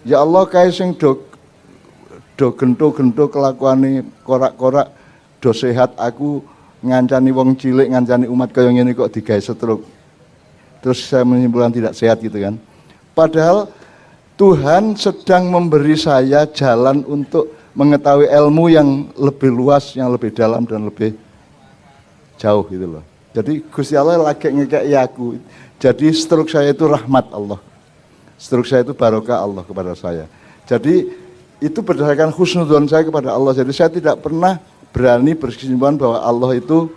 Ya Allah kae sing do gento-gento kelakuane korak-korak do sehat aku ngancani wong cilik, ngancani umat kaya ngene kok digawe stroke. Terus saya menyimpulkan tidak sehat gitu kan. Padahal Tuhan sedang memberi saya jalan untuk mengetahui ilmu yang lebih luas, yang lebih dalam dan lebih jauh gitu loh. Jadi Gusti Allah lagi ngekei aku. Jadi stroke saya itu rahmat Allah. Stroke saya itu barokah Allah kepada saya. Jadi itu berdasarkan husnudzon saya kepada Allah. Jadi saya tidak pernah berani berkesimpulan bahwa Allah itu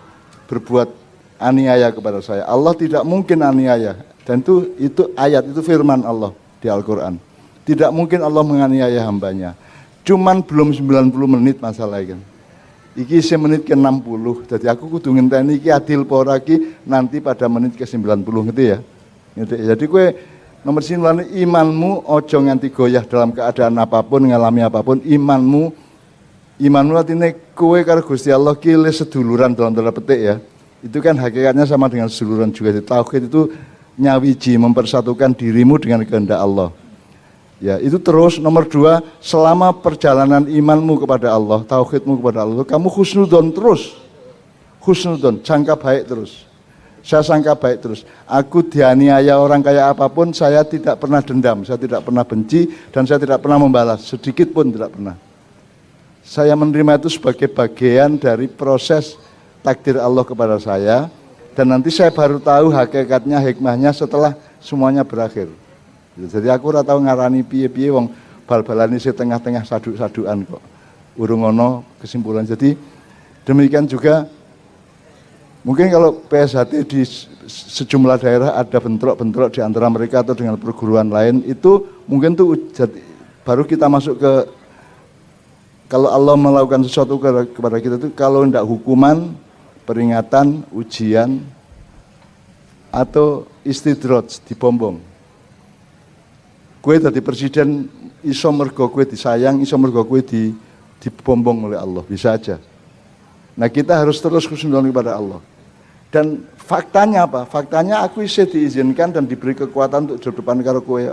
berbuat aniaya kepada saya. Allah tidak mungkin aniaya. Dan itu ayat, itu firman Allah di Al-Quran. Tidak mungkin Allah menganiaya hambanya. Cuman belum 90 menit masalahnya kan. Iki menit ke 60. Jadi aku kudu ngenteni iki adil apa ora iki nanti pada menit ke 90 ngerti ya. Jadi kowe nomor sinulane imanmu ojo nganti goyah dalam keadaan apapun, ngalami apapun, imanmu artinya kowe karo Gusti Allah ki seduluran dalam tanda petik ya. Itu kan hakikatnya sama dengan seduluran juga. Tauhid itu nyawiji, mempersatukan dirimu dengan kehendak Allah. Ya, itu terus nomor 2, selama perjalanan imanmu kepada Allah, tauhidmu kepada Allah, kamu husnudzon terus. Husnudzon, sangka baik terus. Saya sangka baik terus. Aku dianiaya orang kayak apapun, saya tidak pernah dendam, saya tidak pernah benci, dan saya tidak pernah membalas, sedikit pun tidak pernah. Saya menerima itu sebagai bagian dari proses takdir Allah kepada saya, dan nanti saya baru tahu hakikatnya, hikmahnya setelah semuanya berakhir. Jadi aku ora tau ngarani piye-piye wong bal-balane sing tengah-tengah saduk-sadukan kok. Urung ono kesimpulan. Jadi demikian juga mungkin kalau PSHT di sejumlah daerah ada bentrok-bentrok di antara mereka atau dengan perguruan lain, itu mungkin tuh baru kita masuk ke, kalau Allah melakukan sesuatu kepada kita itu kalau tidak hukuman, peringatan, ujian, atau istidraj, dibombong. Kue tadi presiden iso mergo kue disayang, iso mergo kue dibombong oleh Allah, bisa aja. Nah kita harus terus husnudzon kepada Allah. Dan faktanya apa? Faktanya aku isi diizinkan dan diberi kekuatan untuk depan karo kue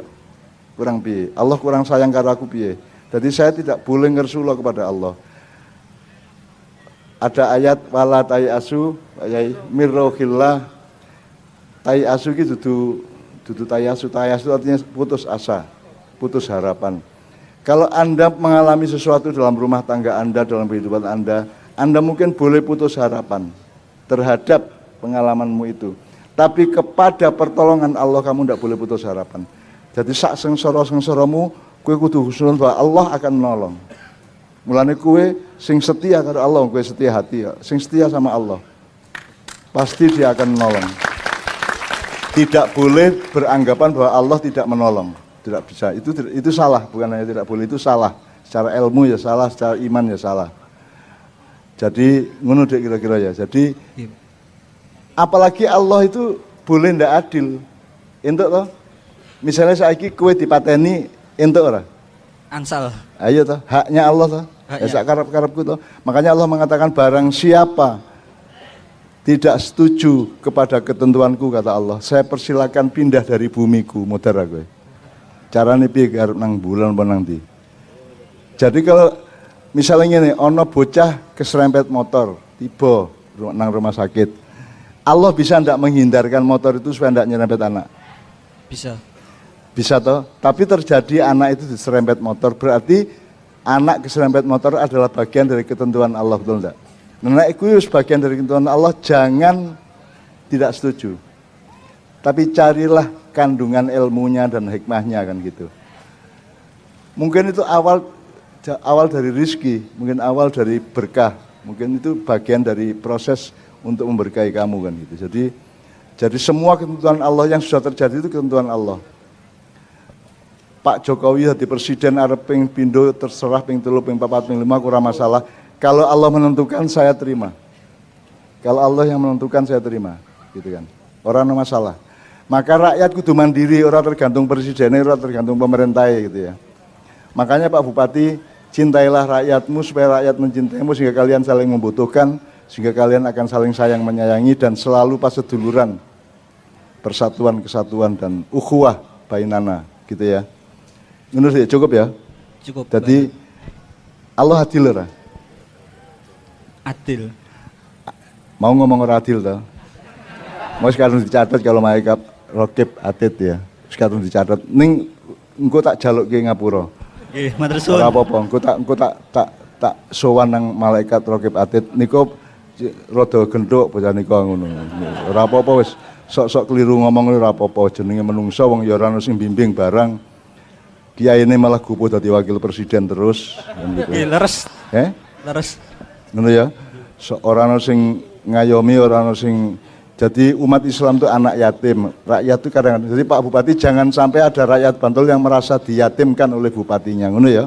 kurang piye. Allah kurang sayang karo aku piye. Jadi saya tidak boleh ngersulo kepada Allah. Ada ayat wala tayasu mirrohillah. Tayasu gitu dudu tayasu artinya putus asa, putus harapan. Kalau Anda mengalami sesuatu dalam rumah tangga Anda, dalam kehidupan Anda mungkin boleh putus harapan terhadap pengalamanmu itu. Tapi kepada pertolongan Allah kamu tidak boleh putus harapan. Jadi sak sengsara-sengsaramu kowe kudu husnudzon bahwa Allah akan menolong. Mulane kowe sing setia karo Allah, kowe setia hati ya. Sing setia sama Allah, pasti Dia akan menolong. Tidak boleh beranggapan bahwa Allah tidak menolong, tidak bisa. Itu salah, bukan hanya tidak boleh, itu salah. Secara ilmu ya salah, secara iman ya salah. Jadi ngono dek kira-kira ya. Jadi apalagi Allah itu boleh ndak adil. Entuk toh? Misalnya saiki kowe dipateni entuk ora? Ansal. Ayo toh, haknya Allah toh. Ya sak karep-karepku toh. Makanya Allah mengatakan barang siapa tidak setuju kepada ketentuanku, kata Allah, saya persilakan pindah dari bumiku, modar aku. Carane piye arep nang bulan apa nang ndi. Jadi kalau misalnya ngene, ono bocah keserempet motor, tiba nang rumah sakit. Allah bisa ndak menghindarkan motor itu supaya ndak nyerempet anak? Bisa. Bisa toh? Tapi terjadi anak itu diserempet motor, berarti anak keserempet motor adalah bagian dari ketentuan Allah, betul enggak? Nah, itu sebagian dari ketentuan Allah, jangan tidak setuju. Tapi carilah kandungan ilmunya dan hikmahnya kan gitu. Mungkin itu awal dari rizki, mungkin awal dari berkah, mungkin itu bagian dari proses untuk memberkahi kamu kan gitu. Jadi semua ketentuan Allah yang sudah terjadi itu ketentuan Allah. Pak Jokowi jadi presiden arep ping pindho terserah ping 3 ping 4 ping 5 kurang masalah. Kalau Allah menentukan saya terima. Kalau Allah yang menentukan saya terima, gitu kan. Orang no masalah. Maka rakyat kudu mandiri, orang tergantung presidennya, orang tergantung pemerintahnya gitu ya. Makanya Pak Bupati, cintailah rakyatmu supaya rakyat mencintaimu sehingga kalian saling membutuhkan, sehingga kalian akan saling sayang menyayangi dan selalu paseduluran, persatuan, kesatuan dan ukhuwah bainana gitu ya. Ngono sih cukup ya. Cukup. Jadi Allah adil ora? Adil. Mau ngomong ora adil toh? Mau sekarang dicatat kalau malaikat Raqib Atid ya. Sekarang dicatat. Ning engko tak jalukke ngapura. Nggih, matur suwun. Ora apa-apa, engko tak sowan nang malaikat Raqib Atid niku rada genduk bocah nika ngono. Ora apa-apa wis sok-sok keliru ngomong ora apa-apa, jenenge menungso wong ya ora ono sing bimbing barang. Kiyaine malah gupuh dadi wakil presiden terus gitu. Nggih, leres. Leres. Ngono ya. Ora ono sing ngayomi, ora ono sing jadi umat Islam itu anak yatim. Rakyat itu kadang-kadang. Jadi Pak Bupati jangan sampai ada rakyat Bantul yang merasa diyatimkan oleh bupatinya, ngono ya.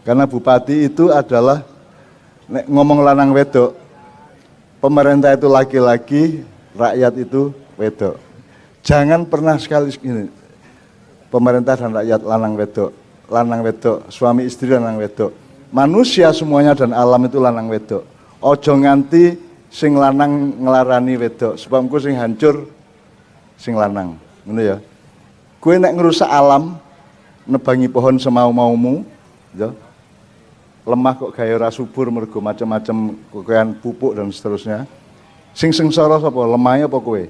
Karena bupati itu adalah ngomong lanang wedok. Pemerintah itu laki-laki, rakyat itu wedok. Jangan pernah sekali gini. Pemerintah dan rakyat lanang wedok, suami istri lanang wedok. Manusia semuanya dan alam itu lanang wedok. Ojo nganti sing lanang nglarani wedok, sebab engko sing hancur sing lanang. Ngono ya. Kowe nek ngerusak alam, nebangi pohon semau-maumu, ya. Lemah kok gawe ora subur mergo macam-macam kokean pupuk dan seterusnya. Sing sengsara sapa? Lemahe apa kowe?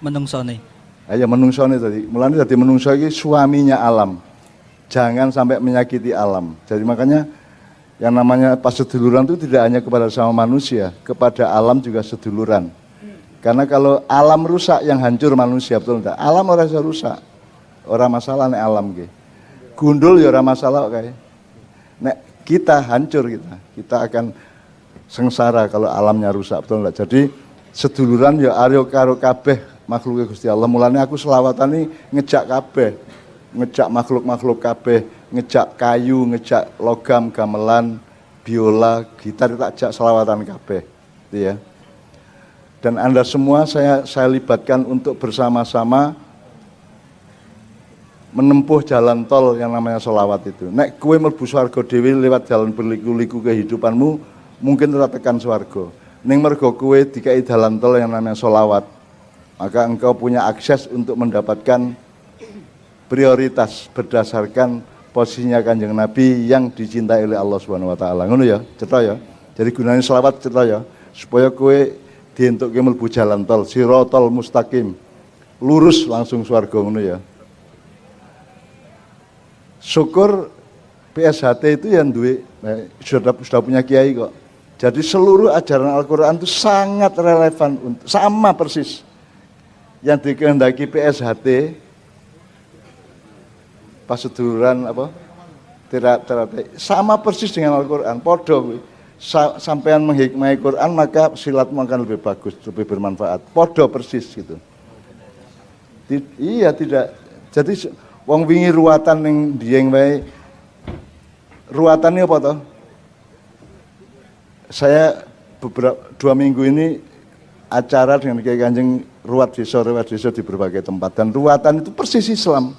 Menungsone. Ya menungsone tadi. Mulane dadi menungso iki suaminya alam. Jangan sampai menyakiti alam. Jadi makanya yang namanya pas seduluran itu tidak hanya kepada sama manusia, kepada alam juga seduluran. Karena kalau alam rusak yang hancur manusia, betul enggak? Alam ora bisa rusak. Ora masalah nek alam ge. Gundul ya ora masalah kae. Nek kita hancur kita akan sengsara kalau alamnya rusak, betul enggak? Jadi seduluran ya aryo karo kabeh makhluk Gusti Allah. Mulane aku selawatan ngejak kabeh. Ngejak makhluk-makhluk kabeh, ngejak kayu, ngejak logam, gamelan, biola, gitar tak ajak selawatan kabeh. Gitu ya. Dan Anda semua saya libatkan untuk bersama-sama menempuh jalan tol yang namanya selawat itu. Nek kowe mlebu swarga dhewe lewat jalan berliku-liku kehidupanmu, mungkin ora tekan swarga. Ning mergo kowe dikai jalan tol yang namanya selawat, maka engkau punya akses untuk mendapatkan prioritas berdasarkan posisinya Kanjeng Nabi yang dicintai oleh Allah Subhanahu wa taala. Ngono ya, cetha ya. Jadi gunanya selawat cetha ya, supaya kowe dientukke mlebu jalan tol, Shiratal Mustaqim. Lurus langsung swarga ngono ya. Syukur PSHT itu yang duwe sudah punya kiai kok. Jadi seluruh ajaran Al-Qur'an itu sangat relevan sama persis yang dikehendaki PSHT pas seduluran apa terapi sama persis dengan Al-Qur'an, podo kuwi. Sampean menghikmahi Quran maka silatmu akan lebih bagus, lebih bermanfaat. Podo persis gitu. Iya tidak. Jadi wong wingi ruwatan ning Dieng wae. Ruwatane apa toh? Saya beberapa 2 minggu ini acara dengan Kiai Kanjeng ruwat desa di berbagai tempat dan ruwatan itu persis Islam.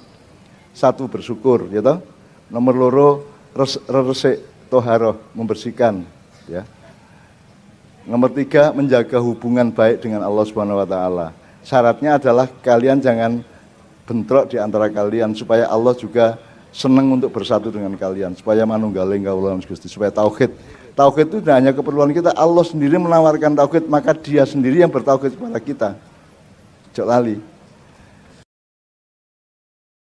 Satu bersyukur, ya toh. Nomor loro resik toharoh, membersihkan, ya. Nomor 3 menjaga hubungan baik dengan Allah Subhanahu wa taala. Syaratnya adalah kalian jangan bentrok di antara kalian supaya Allah juga senang untuk bersatu dengan kalian, supaya manunggaling kawula Gusti, supaya tauhid. Tauhid itu tidak hanya keperluan kita, Allah sendiri menawarkan tauhid, maka Dia sendiri yang bertauhid kepada kita. Jok lali.